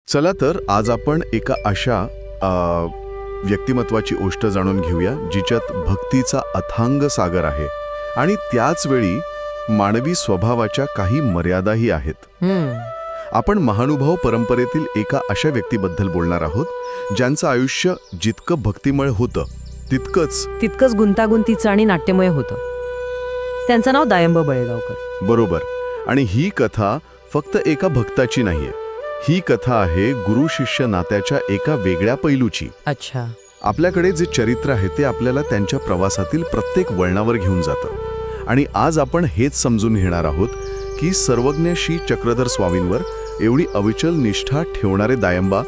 चला तर आज आपण एका अशा व्यक्तिमत्वाची गोष्ट जाणून घेऊया जिच्यात भक्तीचा अथांग सागर आहे आणि त्याच वेळी मानवी स्वभावाच्या काही मर्यादाही आहेत. आपण महानुभाव परंपरेतील एका अशा व्यक्तीबद्दल बोलणार आहोत ज्यांचं आयुष्य जितकं भक्तिमय होतं तितकंच गुंतागुंतीचं आणि नाट्यमय होतं. त्यांचं नाव दायंब बळेगावकर. बरोबर. आणि ही कथा फक्त एका भक्ताची नाहीये. ही कथा आहे गुरु शिष्य नात्याच्या एका वेगळ्या पैलूची. अच्छा. आपल्याकडे जे चरित्र आहे ते आपल्याला त्यांच्या प्रवासातील प्रत्येक वळणावर घेऊन जातं. आणि आज आपण हेच समजून घेणार आहोत की सर्वज्ञ श्री चक्रधर स्वामींवर एवढी अविचल निष्ठा ठेवणारे दायंबा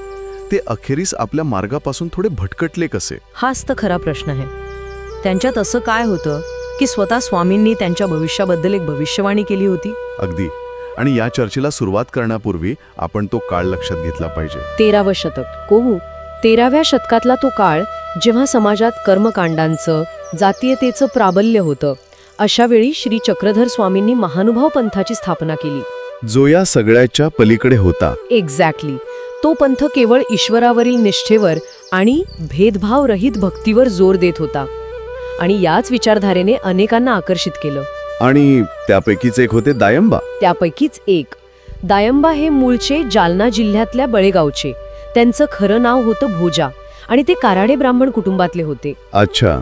ते अखेरीस आपल्या मार्गापासून थोडे भटकटले कसे. हाच तर खरा प्रश्न आहे. त्यांच्यात असं काय होतं की स्वतः स्वामींनी त्यांच्या भविष्याबद्दल एक भविष्यवाणी केली होती. अगदी. आणि या चर्चेला सुरुवात करण्यापूर्वी आपण तो काळ लक्षात घेतला पाहिजे. 13वे शतक. कोहू 13व्या शतकातला तो काळ जेव्हा समाजात कर्मकांडांचं जातीयतेचं प्राबल्य होतं. अशा वेळी श्री चक्रधर स्वामींनी महानुभाव पंथाची स्थापना केली, जो या सगळ्याच्या पलीकडे होता. एक्झॅक्टली. तो पंथ केवळ ईश्वरावरील निष्ठेवर आणि भेदभावरहित भक्तीवर जोर देत होता. आणि याच विचारधारेने अनेकांना आकर्षित केलं. आणि त्यापैकीच एक होते दायंबा. त्यापैकीच एक. दायंबा हे मूळचे जालना जिल्ह्यातल्या बळेगावचे. त्यांचं खरं नाव होतं भोजा आणि ते काराडे ब्राह्मण कुटुंबातले होते. अच्छा.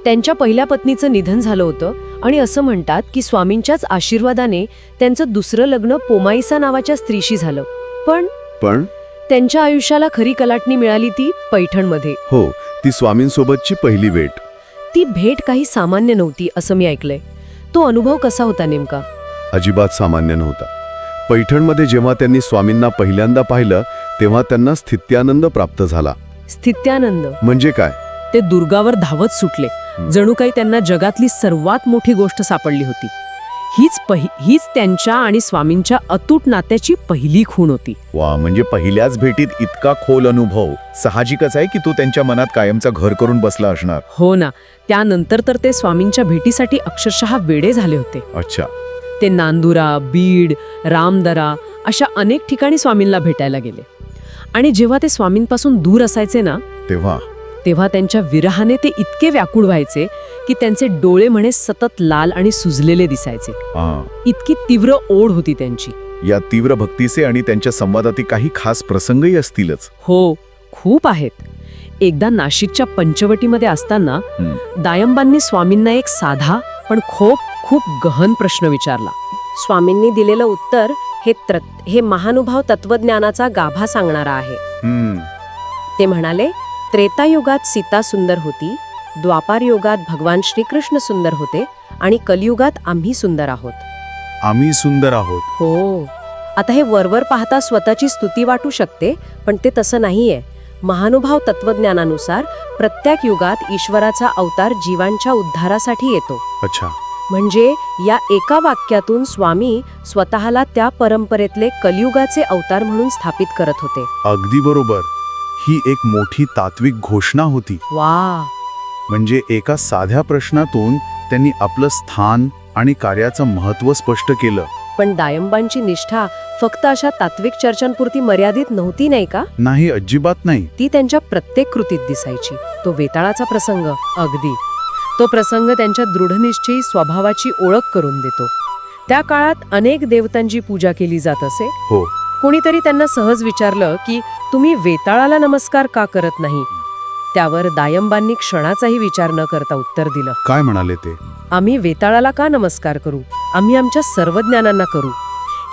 त्यांच्या पहिल्या पत्नीचं निधन झालं होतं आणि असं म्हणतात की स्वामींच्याच आशीर्वादाने त्यांचं दुसरं लग्न पोमाईसा नावाच्या स्त्रीशी झालं. पण त्यांच्या आयुष्याला खरी कलाटणी मिळाली ती पैठणमध्ये. हो, ती स्वामींसोबतची पहिली भेट. ती भेट काही सामान्य नव्हती असं मी ऐकलंय. तो अनुभव कसा होता नेमका? अजिबात सामान्य नव्हता. पैठणमध्ये जेव्हा त्यांनी स्वामींना पहिल्यांदा पाहिलं तेव्हा त्यांना स्थित्यानंद प्राप्त झाला. स्थित्यानंद म्हणजे काय? ते दुर्गावर धावत सुटले. जणू काही त्यांना जगातली सर्वात मोठी गोष्ट सापडली होती. हीच त्यांच्या आणि स्वामींच्या अतूट नात्याची पहिली खूण होती. वा, म्हणजे पहिल्याच भेटीत इतका खोल अनुभव. साहजिकच आहे की तो त्यांच्या मनात कायमचं घर करून बसला असणार. हो ना. त्यानंतर तर ते स्वामींच्या भेटीसाठी अक्षरशः वेडे झाले होते. अच्छा. ते नांदुरा, बीड, रामदरा अशा अनेक ठिकाणी स्वामींना भेटायला गेले. आणि जेव्हा ते स्वामींपासून दूर असायचे ना तेव्हा त्यांच्या विरहाने ते इतके व्याकुळ व्हायचे की त्यांचे डोळे म्हणे सतत लाल आणि सुजलेले दिसायचे. इतकी तीव्र ओढ होती त्यांची. या तीव्र भक्तीचे आणि त्यांच्या संवादातील काही खास प्रसंगही असतीलच. हो, खूप आहेत. एकदा नाशिकच्या पंचवटीमध्ये असताना दायंबांनी स्वामींना एक साधा पण खूप गहन प्रश्न विचारला. स्वामींनी दिलेलं उत्तर हे महानुभाव तत्वज्ञानाचा गाभा सांगणारा आहे. ते म्हणाले, त्रेतायुगात सीता सुंदर होती, द्वापार युगात भगवान श्रीकृष्ण सुंदर होते आणि कलियुगात आम्ही सुंदर आहोत. आम्ही सुंदर आहोत. हो. आता हे वरवर पाहता स्वतःची स्तुती वाटू शकते, पण ते तसं नाहीये. महानुभाव तत्वज्ञानानुसार प्रत्येक युगात ईश्वराचा अवतार जीवांच्या उद्धारासाठी येतो. अच्छा. म्हणजे या एका वाक्यातून स्वामी स्वतःला त्या परंपरेतले कलियुगाचे अवतार म्हणून स्थापित करत होते. अगदी बरोबर. ही एक मोठी तात्विक घोषणा होती. वा. म्हणजे एका साध्या प्रश्नातून त्यांनी आपलं स्थान आणि कार्याचं महत्त्व स्पष्ट केलं. पण दायंबांची निष्ठा फक्त अशा तात्विक चर्चांपुरती मर्यादित नव्हती, नाही का? नाही, अजिबात नाही. ती त्यांच्या प्रत्येक कृतीत दिसायची. तो वेताळाचा प्रसंग. अगदी. तो प्रसंग त्यांच्या दृढनिश्चयी स्वभावाची ओळख करून देतो. त्या काळात अनेक देवतांची पूजा केली जात असे. हो. कोणीतरी त्यांना सहज विचारलं की तुम्ही वेताळाला नमस्कार का करत नाही? त्यावर दायंबांनी क्षणाचाही विचार न करता उत्तर दिलं. काय म्हणाले ते? आम्ही वेताळाला का नमस्कार करू? आम्ही आमच्या सर्व ज्ञानांना करू.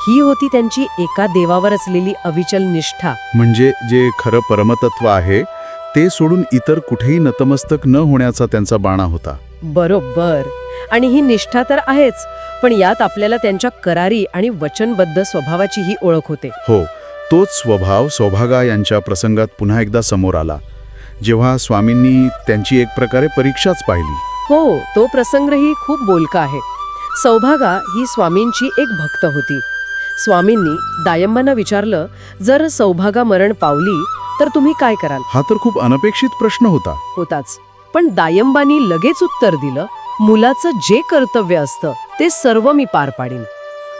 ही होती त्यांची एका देवावर असलेली अविचल निष्ठा. म्हणजे जे खरं परमतत्व आहे ते सोडून इतर कुठेही नतमस्तक न होण्याचा त्यांचा बाणा होता. बरोबर. आणि ही निष्ठा तर आहेच, पण यात आपल्याला त्यांच्या करारी आणि वचनबद्ध स्वभावाची ही ओळख होते. हो. तोच स्वभाव सौभागा यांच्या प्रसंगात पुन्हा एकदा समोर आला, जेव्हा स्वामींनी त्यांची एक प्रकारे परीक्षाच पाहिली. हो, तो प्रसंगही खूप बोलका आहे. सौभागा ही स्वामींची एक भक्त होती. स्वामींनी दायंबांना विचारलं, जर सौभागा मरण पावली तर तुम्ही काय कराल? हा तर खूप अनपेक्षित प्रश्न होताच. पण दायंबांनी लगेच उत्तर दिलं, मुलाचं जे कर्तव्य असतं ते सर्व मी पार पाडीन.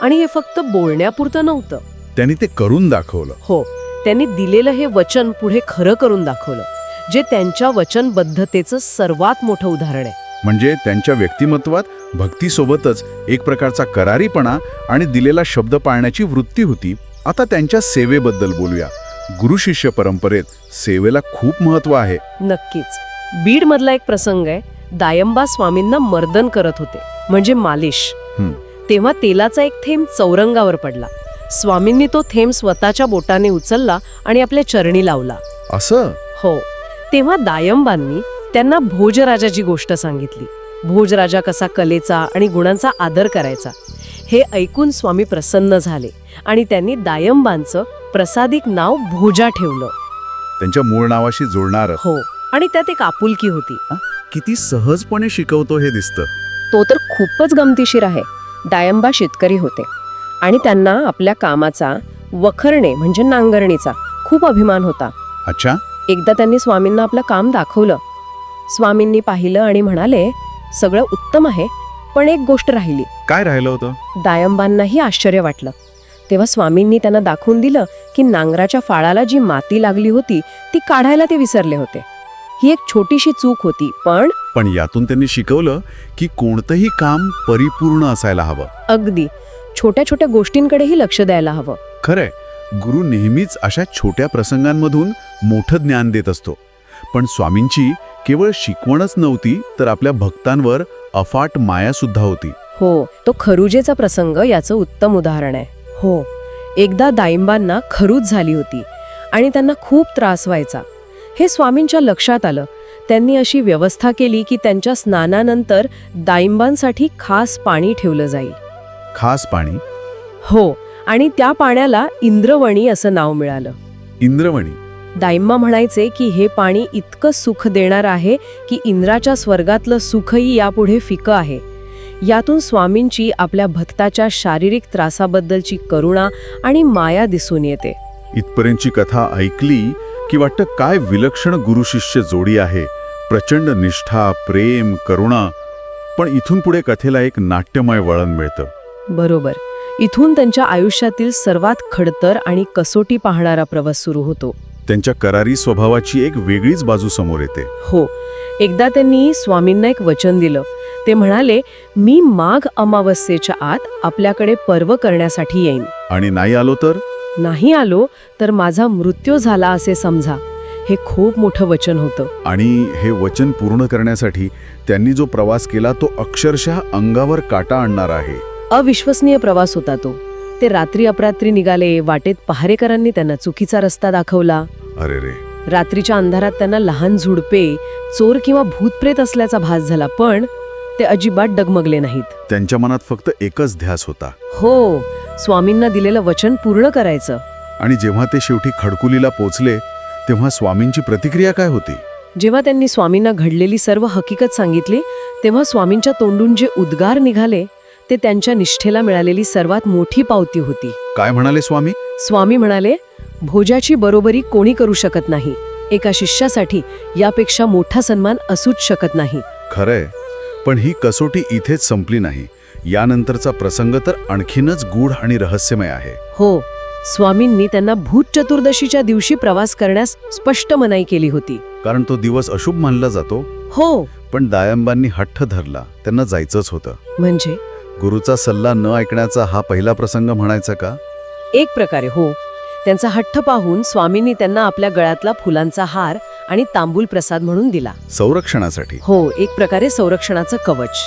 आणि हे फक्त बोलण्यापुरतं नव्हतं, त्यांनी ते करून दाखवलं. हो. त्यांनी दिलेलं हे वचन पुढे खरं करून दाखवलं, जे त्यांच्या वचनबद्धतेचं सर्वात मोठं उदाहरण आहे. म्हणजे त्यांच्या व्यक्तिमत्वात भक्तीसोबतच एक प्रकारचा करारीपणा आणि दिलेला शब्द पाळण्याची वृत्ती होती. आता त्यांच्या सेवेबद्दल बोलूया. गुरु शिष्य परंपरेत सेवेला खूप महत्त्व आहे. नक्कीच. बीडमधला एक प्रसंग आहे. दायंबा स्वामींना मर्दन करत होते, म्हणजे मालिश. तेव्हा तेलाचा एक थेंब चौरंगावर पडला. स्वामींनी तो थेंब स्वतःच्या बोटाने उचलला आणि आपल्या चरणी लावला. असं? हो. तेव्हा दायंबांनी त्यांना भोजराजाची गोष्ट सांगितली. भोजराजा कसा कलेचा आणि गुणांचा आदर करायचा. हे ऐकून स्वामी प्रसन्न झाले आणि त्यांनी दायंबांचं प्रसादिक नाव भोजा ठेवलं. त्यांच्या मूळ नावाशी जोडणार. हो. आणि त्यात एक आपुलकी होती. किती सहजपणे शिकवतो हे दिसतं. तो तर खूपच गमतीशीर आहे. दायंबा शेतकरी होते आणि त्यांना आपल्या कामाचा, वखरणे म्हणजे नांगरणीचा खूप अभिमान होता. अच्छा. एकदा त्यांनी स्वामींना आपलं काम दाखवलं. स्वामींनी पाहिलं आणि म्हणाले, सगळं उत्तम आहे, पण एक गोष्ट राहिली. काय राहिलं होतं? दायंबांनाही आश्चर्य वाटलं. तेव्हा स्वामींनी त्यांना दाखवून दिलं की नांगराच्या फाळाला जी माती लागली होती ती काढायला ते विसरले होते. ही एक छोटीशी चूक होती, पण यातून त्यांनी शिकवलं की कोणतंही काम परिपूर्ण असायला हवं. अगदी छोट्या छोट्या गोष्टींकडेही लक्ष द्यायला हवं. खरंय, गुरु नेहमीच अशा छोट्या प्रसंगांमधून मोठं ज्ञान देत असतो. पण स्वामींची केवळ शिकवणच नव्हती, तर आपल्या भक्तांवर अफाट माया सुद्धा होती. हो. तो खरुजेचा प्रसंग याचं उत्तम उदाहरण आहे. हो. एकदा दायंबांना खरूज झाली होती आणि त्यांना खूप त्रास व्हायचा. हे स्वामींच्या लक्षात आलं. त्यांनी अशी व्यवस्था केली की त्यांच्या स्नानानंतर दायंबांसाठी खास पाणी ठेवलं जाईल. खास पाणी? हो. आणि त्या पाण्याला इंद्रवणी असं नाव मिळालं. इंद्रवणी? दायंबा म्हणायचे की हे पाणी इतकं सुख देणार आहे की इंद्राच्या स्वर्गातलं सुखही यापुढे फिकं आहे. यातून स्वामींची आपल्या भक्ताच्या शारीरिक त्रासाबद्दलची करुणा आणि माया दिसून येते. इथपर्यंतची कथा ऐकली की वाटतं काय विलक्षण गुरुशिष्य जोडी आहे. प्रचंड निष्ठा, प्रेम, करुणा. पण इथून पुढे कथेला एक नाट्यमय वळण मिळतं. बरोबर. इथून त्यांच्या आयुष्यातील सर्वात खडतर आणि कसोटी पाहणारा प्रवास सुरू होतो. त्यांच्या करारी स्वभावाची एक वेगळीच बाजू समोर येते. हो. एकदा त्यांनी स्वामींना एक वचन दिलं. ते म्हणाले, मी माघ अमावस्येच्या आत आपल्याकडे पर्व करण्यासाठी येईन. आणि नाही आलो तर? नाही आलो तर माझा मृत्यू झाला असे समजा. हे खूप मोठं वचन होतं. आणि हे वचन पूर्ण करण्यासाठी त्यांनी जो प्रवास केला तो अक्षरशः अंगावर काटा आणणार आहे. अविश्वसनीय प्रवास होता तो. ते रात्री अपरात्री निघाले. वाटेत पहारेकरांनी त्यांना चुकीचा रस्ता दाखवला. अरे रे. रात्रीच्या अंधारात त्यांना लहान झुडपे, चोर किंवा भूतप्रेत असल्याचा भास झाला, पण ते अजिबात डगमगले नाहीत. त्यांच्या मनात फक्त एकच ध्यास होता. हो. स्वामींना दिलेलं वचन पूर्ण करायचं. आणि जेव्हा ते शेवटी खडकुलीला पोचले तेव्हा स्वामींची प्रतिक्रिया काय होती? जेव्हा त्यांनी स्वामींना घडलेली सर्व हकीकत सांगितली तेव्हा स्वामींच्या तोंडून जे उद्गार निघाले ते त्यांच्या निष्ठेला मिळालेली सर्वात मोठी पावती होती. काय म्हणाले स्वामी? स्वामी म्हणाले, भोजाची बरोबरी कोणी करू शकत नाही. एका शिष्यासाठी यापेक्षा मोठा सन्मान असूच शकत नाही. खरंय. पण ही कसोटी इथेच संपली नाही. यानंतरचा प्रसंग तर आणखीनच गूढ आणि रहस्यमय आहे. हो. स्वामींनी त्यांना भूत चतुर्दशीच्या दिवशी प्रवास करण्यास स्पष्ट मनाई केली होती. कारण तो दिवस अशुभ मानला जातो. हो. पण दायंबांनी हट्ट धरला. त्यांना जायचंच होतं. म्हणजे गुरुचा सल्ला न ऐकण्याचा हा पहिला प्रसंग म्हणायचा का? एक प्रकारे हो. त्यांचा हट्ट पाहून स्वामींनी त्यांना आपल्या गळ्यातला फुलांचा हार आणि तांबूल प्रसाद म्हणून दिला. संरक्षणासाठी? हो. एक प्रकारे संरक्षणाचं कवच.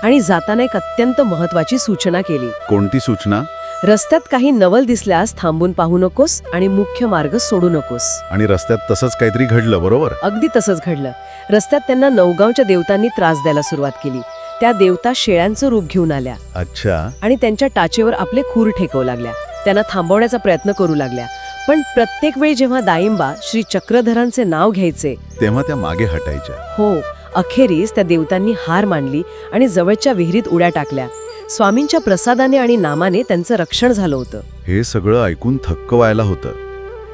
आणि जाताना एक अत्यंत महत्वाची सूचना केली. कोणती सूचना? रस्त्यात काही नवल दिसल्यास थांबून पाहू नकोस आणि मुख्य मार्ग सोडू नकोस. आणि रस्त्यात तसंच काहीतरी घडलं, बरोबर? अगदी तसंच घडलं. रस्त्यात त्यांना नवगावच्या देवतांनी त्रास द्यायला सुरुवात केली. त्या देवता शेळ्यांचं रूप घेऊन आल्या. अच्छा. आणि त्यांच्या टाचेवर आपले खूर ठेकवू लागल्या. त्यांना थांबवण्याचा प्रयत्न करू लागल्या. पण प्रत्येक वेळी जेव्हा दायंबा श्री चक्रधरांचे नाव घ्यायचे तेव्हा त्या मागे हटायच्या. हो. अखेरीस त्या देवतांनी हार मांडली आणि जवळच्या विहिरीत उड्या टाकल्या. स्वामींच्या प्रसादाने आणि नामाने त्यांचं रक्षण झालं होतं. हे सगळं ऐकून थक्क व्हायला होतं.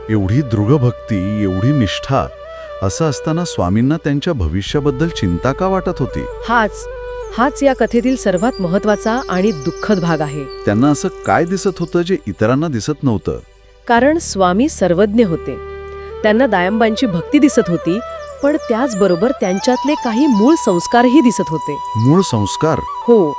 एवढी दृढ भक्ती, एवढी निष्ठा, असं असताना स्वामींना त्यांच्या भविष्याबद्दल चिंता का वाटत होती? हाच या कथेतील सर्वात महत्वाचा आणि दुःखद भाग आहे. त्यांना असं काय दिसत होतं जे इतरांना दिसत नव्हतं? कारण स्वामी सर्वज्ञ होते. त्यांना दायंबांची भक्ती दिसत होती, पण त्याचबरोबर त्यांच्यातले काही मूळ संस्कारही दिसत होते. मूळ संस्कार? हो,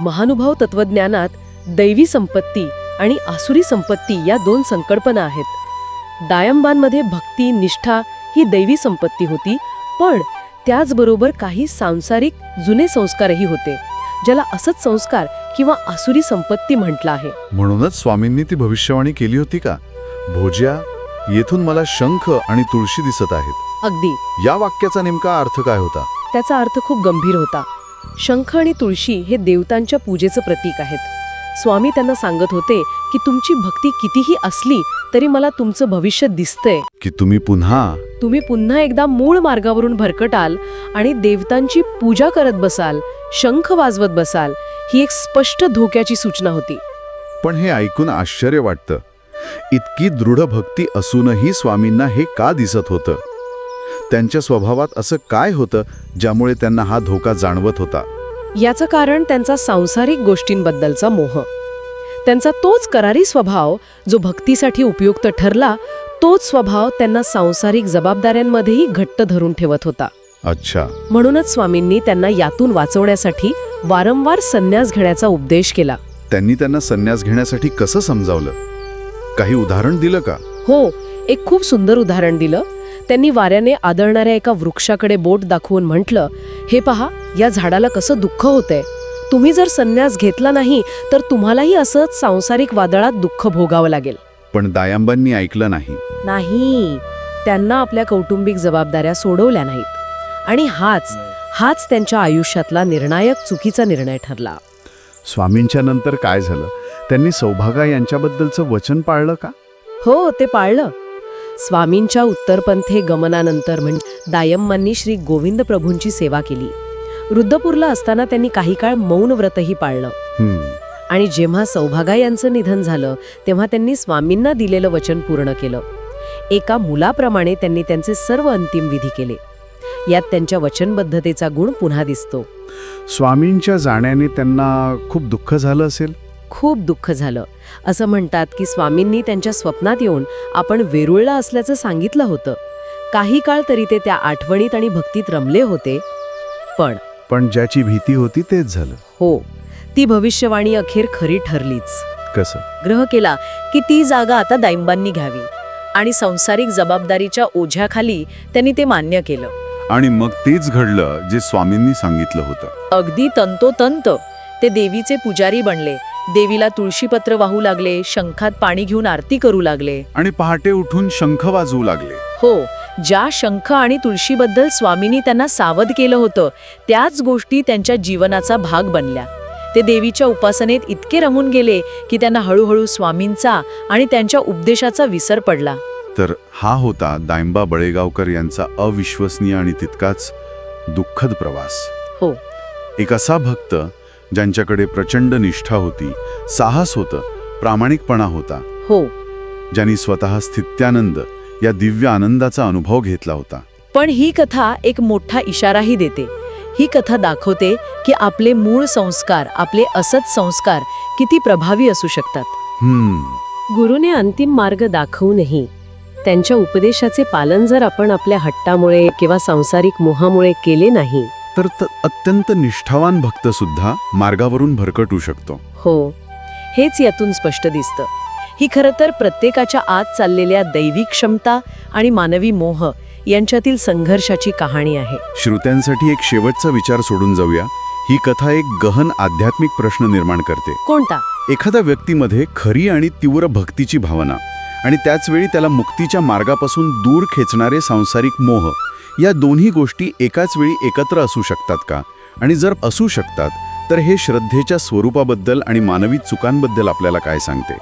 महानुभाव तत्वज्ञानात दैवी संपत्ती आणि आसुरी संपत्ती या 2 संकल्पना आहेत. दायंबांमध्ये भक्ती, निष्ठा ही दैवी संपत्ती होती, पण त्याचबरोबर काही सांसारिक जुने संस्कारही होते, ज्याला असत संस्कार किंवा आसुरी संपत्ती म्हटलं आहे. म्हणूनच स्वामींनी ती भविष्यवाणी केली होती का? भोज्या, येथून मला शंख आणि तुळशी दिसत आहेत. अगदी. या वाक्याचा नेमका अर्थ काय होता? त्याचा अर्थ खूप गंभीर होता. शंख आणि तुळशी हे देवतांच्या पूजेचं प्रतीक आहेत. स्वामी त्यांना सांगत होते की तुमची भक्ती कितीही असली तरी मला तुमचं भविष्य दिसतंय, की तुम्ही पुन्हा एकदा मूळ मार्गावरून भरकटाल आणि देवतांची पूजा करत बसाल, शंख वाजवत बसाल. ही एक स्पष्ट धोक्याची सूचना होती. पण हे ऐकून आश्चर्य वाटतं. इतकी दृढ भक्ती असूनही स्वामींना हे का दिसत होतं? त्यांच्या स्वभावात असं काय होतं ज्यामुळे त्यांना हा धोका जाणवत होता? याचं कारण त्यांचा सांसारिक गोष्टींबद्दलचा मोह. त्यांचा तोच करारी स्वभाव जो भक्तीसाठी उपयुक्त ठरला, तोच स्वभाव त्यांना सांसारिक जबाबदाऱ्यांमध्येही घट्ट धरून ठेवत होता. अच्छा. म्हणूनच स्वामींनी त्यांना यातून वाचवण्यासाठी वारंवार संन्यास घेण्याचा उपदेश केला. त्यांनी त्यांना संन्यास घेण्यासाठी कसं समजावलं? काही उदाहरण दिलं का? हो, एक खूप सुंदर उदाहरण दिलं. त्यांनी वाऱ्याने आदळणाऱ्या एका वृक्षाकडे बोट दाखवून म्हटलं, हे पहा, या झाडाला कसं दुःख होतंय. तुम्ही जर संन्यास घेतला नाही तर तुम्हालाही असंच सांसारिक वादळात दुःख भोगावं लागेल. पण दायंबांनी ऐकलं नाही. त्यांना आपल्या कौटुंबिक जबाबदाऱ्या सोडवल्या नाहीत आणि हाच त्यांच्या आयुष्यातला निर्णायक चुकीचा निर्णय ठरला. स्वामींच्या नंतर काय झालं? त्यांनी सौभागा यांच्याबद्दलचं वचन पाळलं का? हो, ते पाळलं. स्वामींच्या उत्तरपंथे गमनानंतर म्हणजे दायंबांनी श्री गोविंद प्रभूंची सेवा केली. रुद्रपूरला असताना त्यांनी काही काळ मौन व्रतही पाळलं. आणि जेव्हा सौभागा यांचं निधन झालं तेव्हा त्यांनी स्वामींना दिलेलं वचन पूर्ण केलं. एका मुलाप्रमाणे त्यांनी त्यांचे सर्व अंतिम विधी केले. यात त्यांच्या वचनबद्धतेचा गुण पुन्हा दिसतो. स्वामींच्या जाण्याने त्यांना खूप दुःख झालं असेल? खूप दुःख झालं. असं म्हणतात की स्वामींनी त्यांच्या स्वप्नात येऊन आपण वेरूळला असल्याचं सांगितलं होतं. काही काळ तरी ते त्या आठवणीत आणि भक्तीत रमले होते. पण ज्याची भीती होती तेच झालं. हो, ती भविष्यवाणी अखेर खरी ठरलीच. कसं? ग्रह केला की ती जागा आता दायंबांनी घ्यावी आणि संसारिक जबाबदारीच्या ओझ्याखाली त्यांनी ते मान्य केलं. आणि मग तेच घडलं जे स्वामींनी सांगितलं होतं. अगदी तंतोतंत ते देवीचे पुजारी बनले. देवीला तुळशीपत्र वाहू लागले, शंखात पाणी घेऊन आरती करू लागले आणि पहाटे उठून शंख वाजवू लागले. हो, ज्या शंख आणि तुळशीबद्दल स्वामींनी त्यांना सावध केलं होतं त्याच गोष्टी त्यांच्या जीवनाचा भाग बनल्या. ते देवीच्या उपासनेत इतके रमून गेले की त्यांना हळूहळू स्वामींचा आणि त्यांच्या उपदेशाचा विसर पडला. तर हा होता दायंबा बळेगावकर यांचा अविश्वसनीय आणि तितकाच दुःखद प्रवास. हो, एक असा भक्त ज्यांच्याकडे प्रचंड निष्ठा होती, साहस होतं, प्रामाणिकपणा होता. हो, ज्यांनी स्वतः स्थित्यानंद या दिव्य आनंदाचा अनुभव घेतला होता. पण ही कथा एक मोठा इशाराही देते. ही कथा दाखवते की आपले मूळ संस्कार, आपले असत संस्कार किती प्रभावी असू शकतात. गुरुने अंतिम मार्ग दाखवूनही त्यांच्या उपदेशाचे पालन जर आपण आपल्या हट्टामुळे किंवा सांसारिक मोहामुळे केले नाही तर अत्यंत निष्ठावान भक्त सुद्धा मार्गावरून भरकटू शकतो. हो, हेच यातून स्पष्ट दिसतं. ही खरं तर प्रत्येकाच्या आत चाललेल्या दैविक क्षमता आणि मानवी मोह यांच्यातील संघर्षाची कहाणी आहे. श्रोत्यांसाठी एक शेवटचा विचार सोडून जाऊया. ही कथा एक गहन आध्यात्मिक प्रश्न निर्माण करते. कोणता? एखाद्या व्यक्तीमध्ये खरी आणि तीव्र भक्तीची भावना आणि त्याचवेळी त्याला मुक्तीच्या मार्गापासून दूर खेचणारे सांसारिक मोह, या दोन्ही गोष्टी एकाच वेळी एकत्र असू शकतात का? आणि जर असू शकतात तर हे श्रद्धेच्या स्वरूपाबद्दल आणि मानवी चुकांबद्दल आपल्याला काय सांगते?